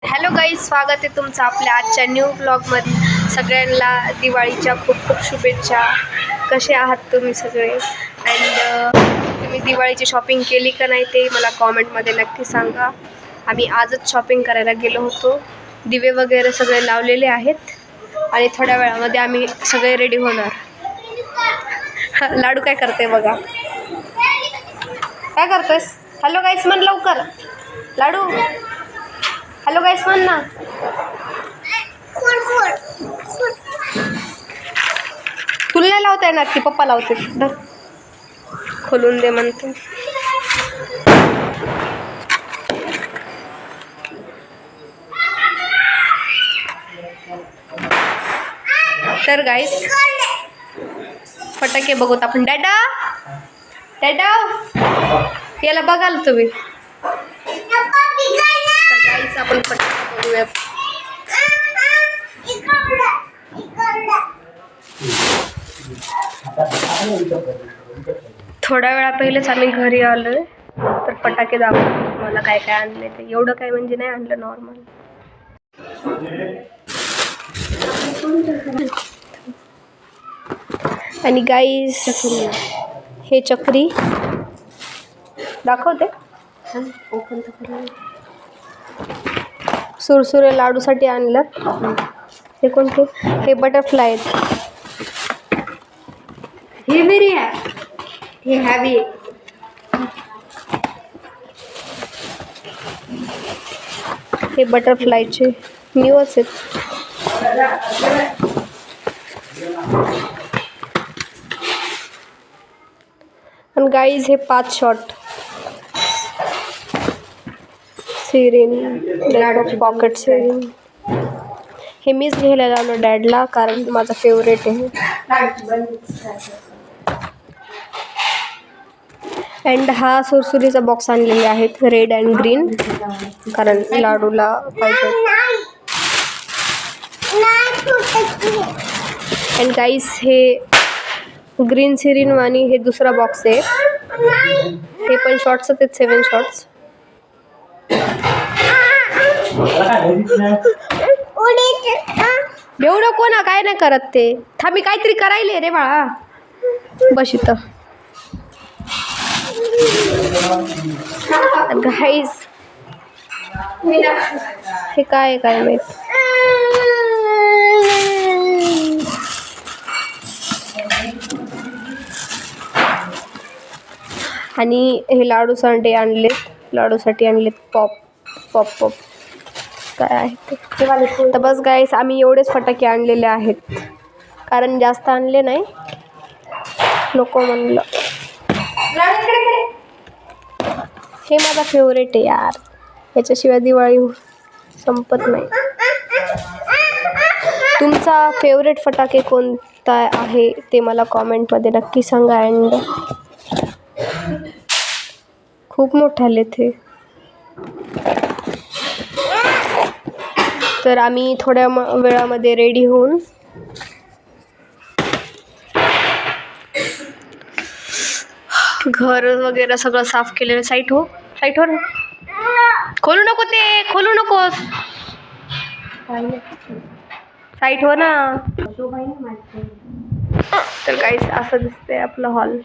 Hello guys, स्वागत आहे तुमचं आपल्या आजच्या न्यू ब्लॉगमध्ये. सगळ्यांना दिवाळीच्या खूप खूप शुभेच्छा. कसे आहात तुम्ही सगळे? अँड तुम्ही दिवाळीची शॉपिंग केली का नाही ते मला कॉमेंटमध्ये नक्की सांगा. आम्ही आजच शॉपिंग करायला गेलो होतो. दिवे वगैरे सगळे लावलेले आहेत आणि थोड्या वेळामध्ये आम्ही सगळे रेडी होणार. लाडू काय करते बघा. काय करतोयस? हॅलो गाईज म्हण लवकर. लाडू हॅलो गाईस म्हण ना. तुला नाही लावता येणार की पप्पा लावते. धर खोलून दे म्हणते. तर गाईस फटाके बघूत आपण. डॅडा डॅडा याला बघाल तुम्ही. गाईस आपण फटाके बघूयात. थोड्या वेळा पहिलेच आम्ही घरी आलोय. तर फटाके दाखवतो मला काय काय आणले ते. एवढं काय म्हणजे नाही आणलं, नॉर्मल. आणि गाईस हे चक्री दाखवते. ओपन तर सुरसुरे लाडूसाठी आणलं. हे कोणते? हे बटरफ्लाय आहेत. हे वेरी आहे, हे हॅवी आहे. हे बटरफ्लायचे न्यूच आहेत. आणि गाईज हे 5 शॉट सिरिन, पॉकेट सिरिन. हे मीच घ्यायला लावलं डॅडला, कारण माझा फेवरेट आहे. अँड हा सुरसुरीचा बॉक्स आणलेले आहेत, रेड अँड ग्रीन, कारण लाडूला पाहिजे. अँड गाईस हे ग्रीन सिरिन आणि हे दुसरा बॉक्स आहे. हे पण शॉर्ट्स आहेत, 7 शॉर्ट्स. एवढं कोणा काय नाही करत ते. थांबी काहीतरी करायले रे बाळा. बस इथं. गाईस हे काय काय माहित. आणि हे लाडूसाठी आणलेत पॉप पॉप पॉप काय आहे ते. तर बस गाईस आम्ही एवढेच फटाके आणलेले आहेत, कारण जास्त आणले नाही, नको म्हणलं. हे माझा फेवरेट आहे यार, याच्याशिवाय दिवाळी संपत नाही. तुमचा फेवरेट फटाके कोणता आहे ते मला कॉमेंटमध्ये नक्की सांगा. अँड खूप मोठे आलेत हे. तर आम्ही थोड्या वेळामध्ये रेडी होऊन घर वगैरे सगळं साफ केलेलं. साईट हो ना. खोलू नको ते, खोलू नकोस. साईट हो ना. तर काहीच असं दिसतंय आपलं हॉल.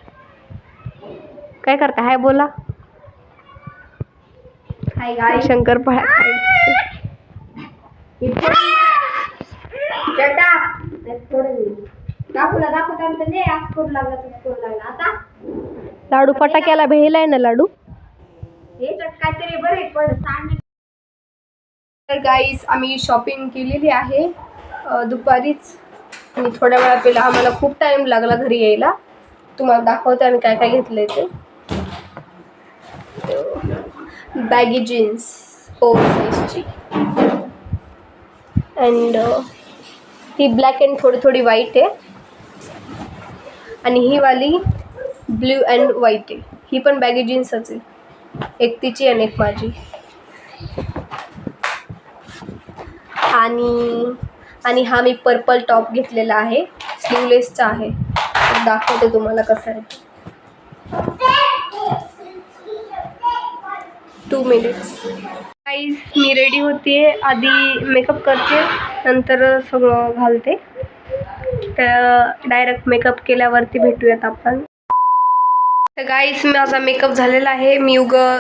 काय करता? हाय बोला. शंकरपाळ्या लाडू फटाक्याला भेलाय ना लाडू. तर गाईज आम्ही शॉपिंग केलेली आहे दुपारीच, आणि थोड्या वेळा पहिला आम्हाला खूप टाइम लागला घरी यायला. तुम्हाला दाखवते आम्ही काय काय घेतलंय ते. बॅगी जीन्स ओव्हरसाइजची, अँड ही ब्लॅक अँड थोडी व्हाईट आहे, आणि ही वाली ब्ल्यू अँड व्हाईट आहे. ही पण बॅगी जीन्सच आहे, एक तिची आणि एक माझी. आणि हा मी पर्पल टॉप घेतलेला आहे, स्लीवलेसचा आहे. दाखवते तुम्हाला कसं आहे. 2 minutes. गाईस मी रेडी होते, आधी मेकअप करते नंतर सगळं घालते. तर डायरेक्ट मेकअप केल्यावरती भेटूयात आपण. तर गाईस माझा मेकअप झालेला आहे. मी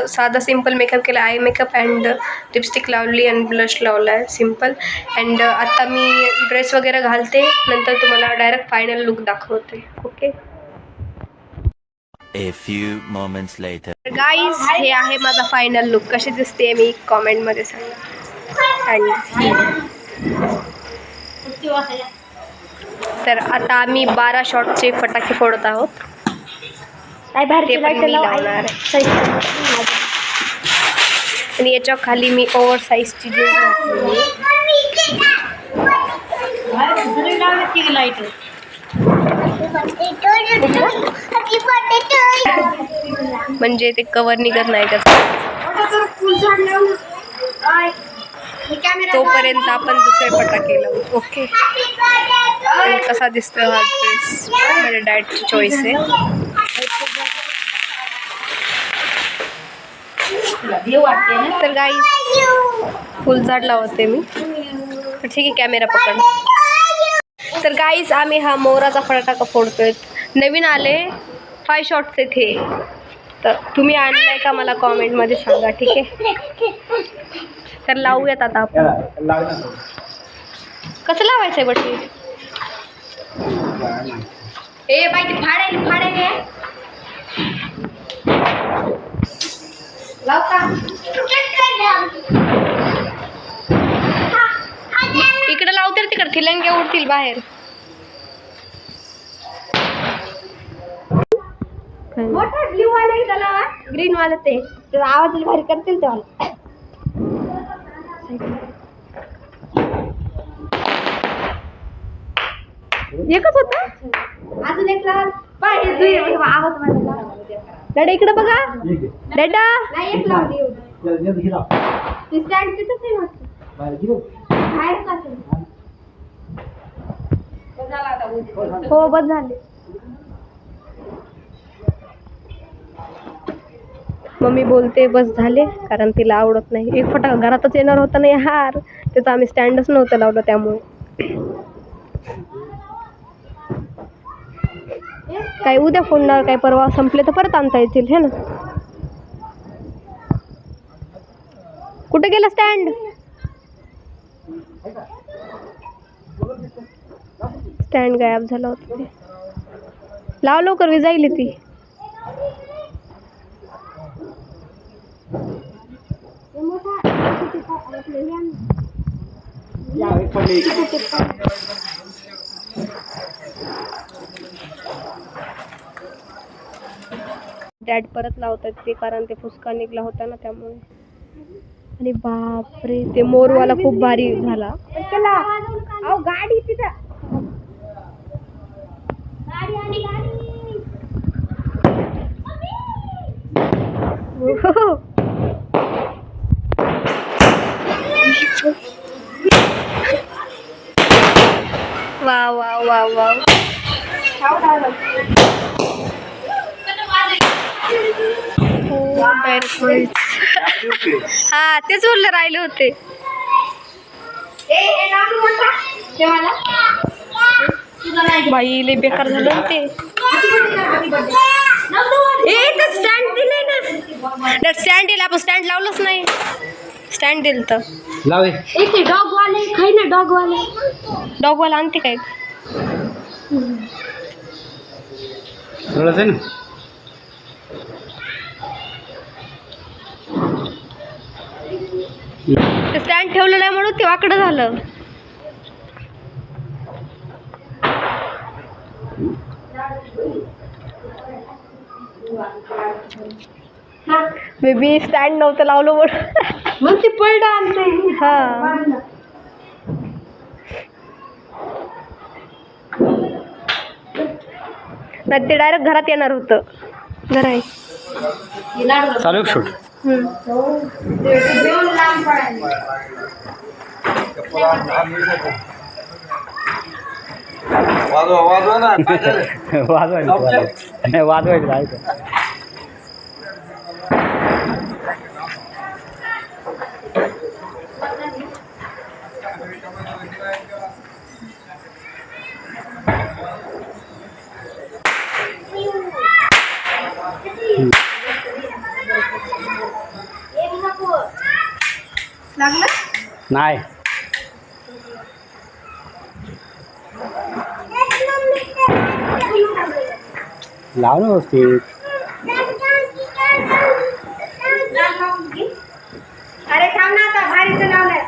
साधा सिंपल मेकअप केला, आय मेकअप अँड लिपस्टिक लावली आणि ब्लश लावला आहे सिंपल. अँड आता मी ड्रेस वगैरे घालते, नंतर तुम्हाला डायरेक्ट फायनल लुक दाखवते. Okay. A few moments later. Guys हे आहे माझा फायनल लुक. कशी दिसते मी कॉमेंटमध्ये सांगा. तर आता आम्ही 12 शॉटचे फटाके फोडत आहोत. ते पण मी लावणार आहे. आणि याच्या खाली मी ओव्हर साईजची जीन्स घातलेली आहे. म्हणजे ते कवर निघत नाही त्याचं. तोपर्यंत आपण दुसरे फटाके लावू. ओके. कसा दिसतोय हा ड्रेस, माझ्या डॅडची चॉईस आहे. तर गाईज फुल झाड लावते मी. ठीक आहे, कॅमेरा पकड. तर गाईज आम्ही हा मोराचा फटाका फोडतोय. नवीन आले 5 शॉट्स आहेत हे. तर तुम्ही आणलाय का मला कॉमेंटमध्ये सांगा. ठीक आहे. तर लावूयात आता आपण. कसं लावायचं आहे बटी? ए बाई फाडे लाव का? इकडे लावते तिकडे थिलंगे उडतील बाहेर. मोठा ब्ल्यू वाले त्याला ग्रीन वाले ते आवाज भारी करतील तेव्हा. एकच होता, अजून एक लाल आवाज वाढला. डॅडा इकडे बघा. डॅडा नाही एक लावली. स्टँड तिथंच आहे वाटतं. हो बस झाले. मम्मी बोलते बस झाले, कारण तिला आवडत नाही. एक फटाका घरातच येणार होता नाही हार, त्याचं आम्ही स्टँडच नव्हतं लावलं त्यामुळे. काय उद्या फोडणार, काय परवा संपले तर परत आणता येतील हे ना. कुठे गेला स्टँड? स्टँड गायब झाला होता. लाव लवकर, विजायली ती. डॅड परत लावतात ते, कारण ते फुसका निघला होता ना त्यामुळे. आणि बापरे, ते मोरवाला खूप भारी झाला. गाडी तिथं. वा वा वा वा. हा तेच बोलले राहिले होते. बाई लय बेकार झालं ते. स्टँड दिले ना, स्टँड दिला आपण. स्टँड लावलंच नाही. स्टँड दिलं तर लावे. डॉग वाले खाई ना. डॉग वाला आणते काय? ना स्टँड ठेवलं नाही म्हणून ते वाकडं झालं. बेबी स्टँड नव्हतं लावलं म्हणून मग ते पडलं आमचं. हा नाही, ते डायरेक्ट घरात येणार होतं. घर आहे चालू शूट. वाजवायचं नाही लाव ना व्यवस्थित. अरे थांब ना आता भारीचं लावलंय.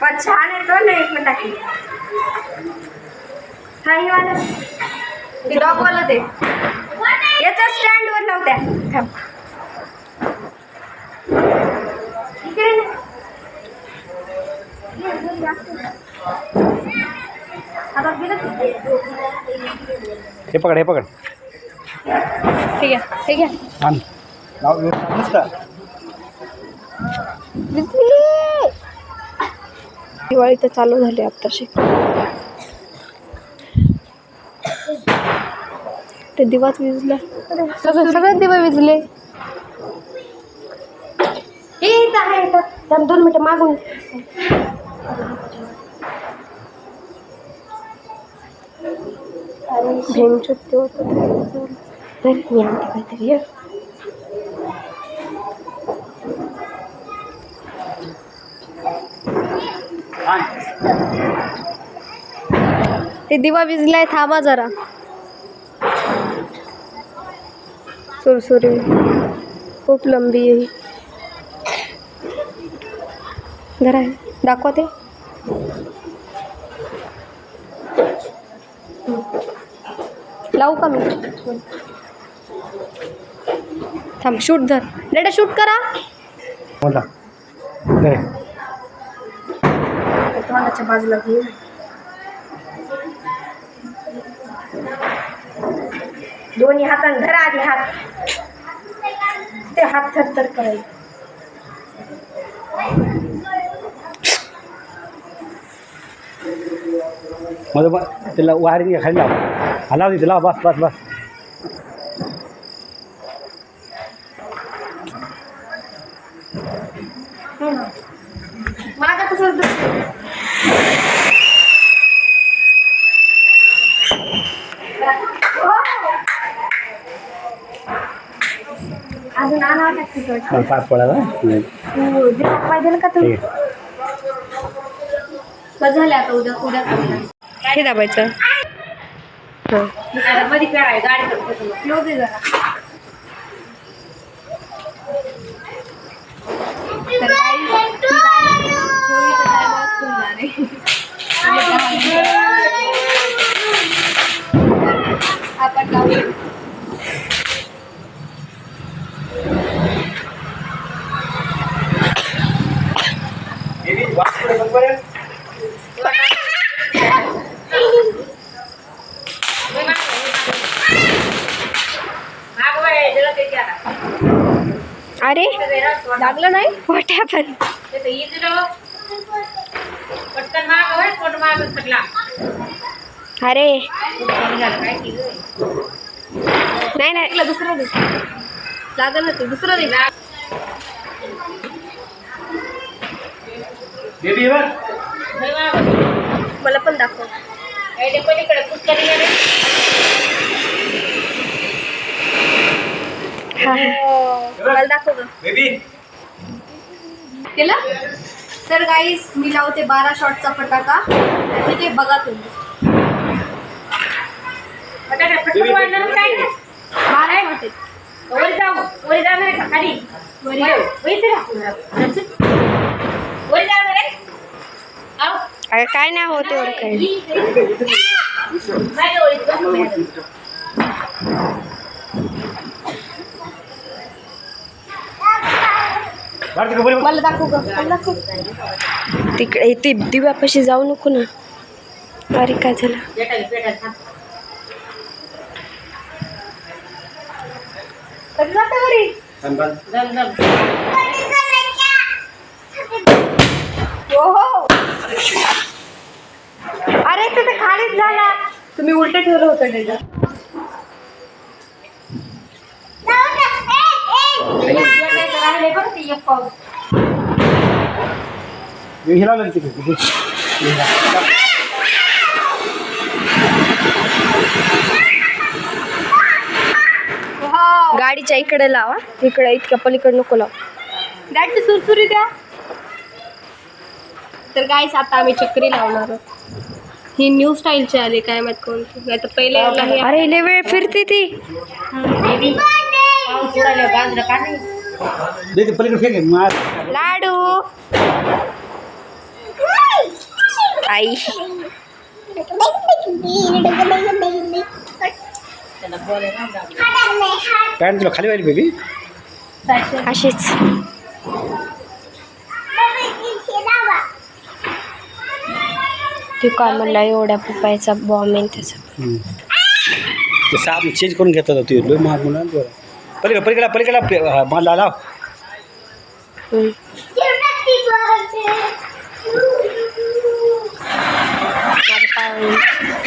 पण छान येतो ना एक मिनिट टाकी. हा हे वाला ते डॉग वाला ते याचा स्टँड वर लावत्या. थांब इकडे नाही. आता गेलं हे पकड हे पकड. ठीक आहे ठीक आहे. आण लाव व्यवस्थित नुसतं. दिवाळी तर चालू झाली आत्ताशी. ते दिवाच विजला. सगळं दिवा विजले. हे इथं आहे इथं. त्याला 2 मिनिटं मागून भेंड चुकते होतं. तर मी आणते काहीतरी. ते दिवा विजलाय. थांबा जरा. सुरसुरी खूप लंबी आहे. जरा दाखवते. लावू का मी. थांब शूट धर. डेटा शूट करा. बोला तोंडाच्या बाजूला घे. दोन्ही हाताने धरा आधी हात. ते हात थरथर करायचे. माझं मग त्याला वायरिंग खाली लाव. हा लाव तिथे लाव. बस बस बस. माझा कसं अजून आणा पाच पडायला पाहिजे का तुम्ही. झालं आता उद्या उद्या हे दाबायचं. हां मध्ये काय गाडी क्लोज आहे जरा. तर आपण लावूया. अरे लागलं नाही. What happen. अरे नाही नाही दुसरं लागलं ना ते दुसरं दे. मला पण दाखव. मला दाखव ग. केलं. तर गाईस मी लावते 12 शॉटचा फटाका. ठीक आहे बघा तुम्ही. 12 वाटते. अरे काय नाही होते एवढं काही. मला दाखव ग. मला दाखव. तिकडे ते दिव्यापाशी जाऊ नको ना. अरे काय झालं. अरे ते खालीच झाला. तुम्ही उलट ठेवलं होतं डेजर. हे लावलं तिकडे गाडीच्या इकडे लावा, इकडे इतक्या पलीकडे नको लाव. गाडी सुरसुरी द्या. तर गाईस आता आम्ही चक्री लावणार आहोत. ही न्यू स्टाईलची आली काय माहित कोणती, नाही तर पहिले अरे लय वेळ फिरते ती. पलीकडे फेक मार लाडू आई पॅन्ट तुला खाली व्हायला बेबी अशीच. तू काय म्हणला एवढ्या पप्पायचा बॉम्ब आहे त्याचा. ते साप चेंज करून घेत होता तू लोक मार म्हणून पलीकडे मला लाव.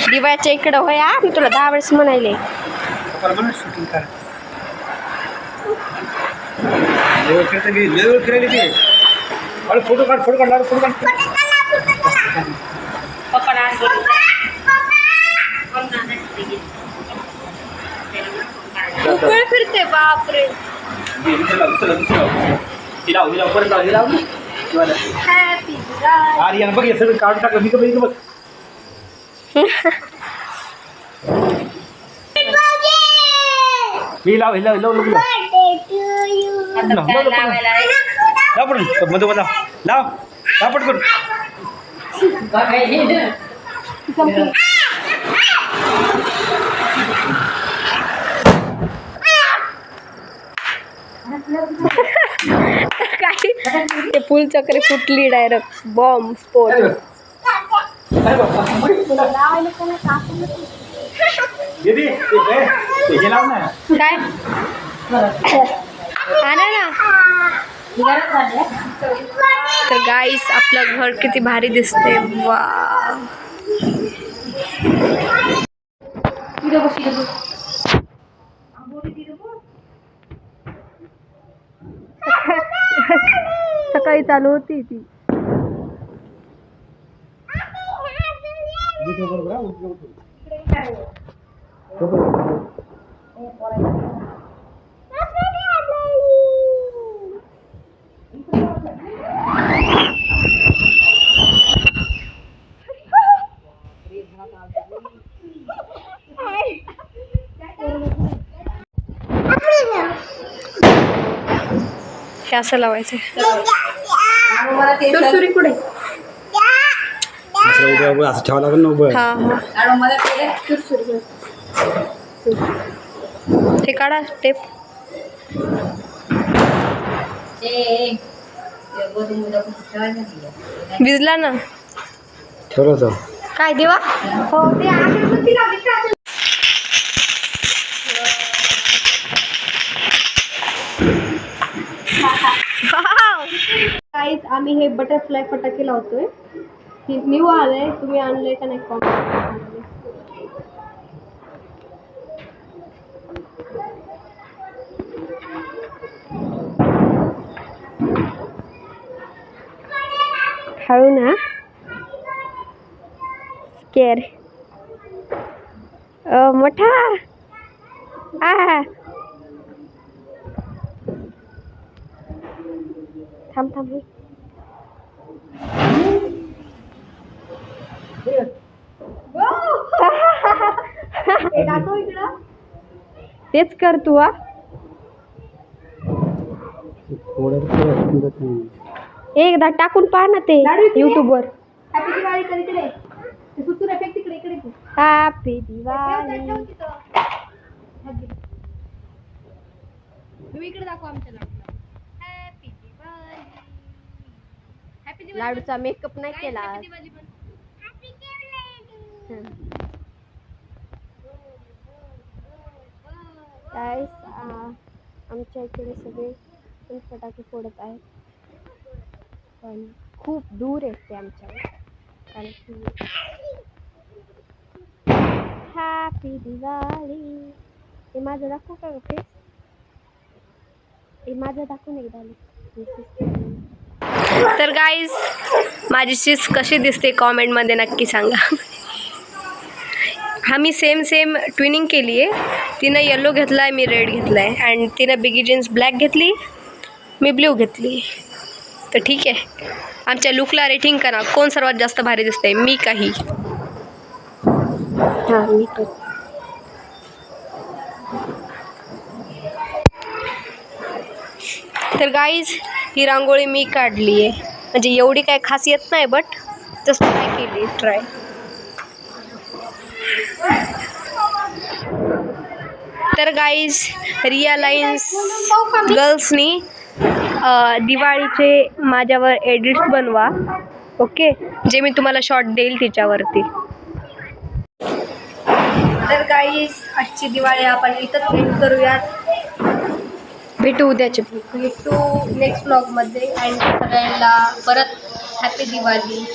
दिवाळीच्या इकडं होय मी तुला 10 वेळेस म्हणायले. शूटिंग कर लेवल फिरायला ते अरे फोटो काढ फोटो काढ उकळ फिरते बापरे. अरे यानं बघ हे सगळं काढून टाकलं मी बघ मी लाव पटकन मध्ये लाव पटकन. काय ते फुलचक्री फुटली डायरेक्ट बॉम्ब स्फोट. काय आणा ना. तर गाईस आपलं घर किती भारी दिसते. वा सकाळी चालू होती ती. हे असं लावायचं. सुरसुरी कुठे असं ठेवावं लागेल ना उभं. ते काढा टेप. भिजला ना ठेवलं होतं काय देवा. हो गाईज आम्ही हे बटरफ्लाय फटाके लावतोय. न्यू आलंय, तुम्ही आणलंय का नाही कॉमेंट. हळू ना स्केअर मोठा थांब थांब. तेच कर तू. एकदा टाकून पहा ना ते YouTube वर. हॅपी दिवाळी तिकडे हॅपी दिवाळी. तुम्ही इकडे दाखवा आमच्या लाडूला. हॅपी दिवाळी. हॅपी दिवाळी. लाडूचा मेकअप नाही केला. गाईस आमच्या इकडे सगळे फटाके फोडत आहेत, पण खूप दूर आहेत ते आमच्यावर. कारण की हॅपी दिवाळी. हे माझं दाखवू का फेस. हे माझं दाखवून एकदा. तर गाईज माझी सीस कशी दिसते कॉमेंटमध्ये नक्की सांगा. आम्ही सेम ट्विनिंग केली आहे. तिनं येलो घेतला आहे, मी रेड घेतला आहे. अँड तिनं बिगी जीन्स ब्लॅक घेतली, मी ब्ल्यू घेतली. तर ठीक आहे, आमच्या लुकला रेटिंग करा. कोण सर्वात जास्त भारी दिसते, मी काही? हां मी पण. तर गाईज ही रांगोळी मी काढली आहे. म्हणजे एवढी काय खास येत नाही, बट जस्ट ट्राय केली ट्राय. तर गाईज रिअलाइन्स गर्ल्सनी दिवाळीचे माझ्यावर एडिट्स बनवा, ओके, जे मी तुम्हाला शॉर्ट देईल तिच्यावरती. तर गाईज आजची दिवाळी आपण इथंच एंड करूयात. भेटू नेक्स्ट व्लॉगमध्ये. अँड सगळ्यांना परत हॅपी दिवाळी.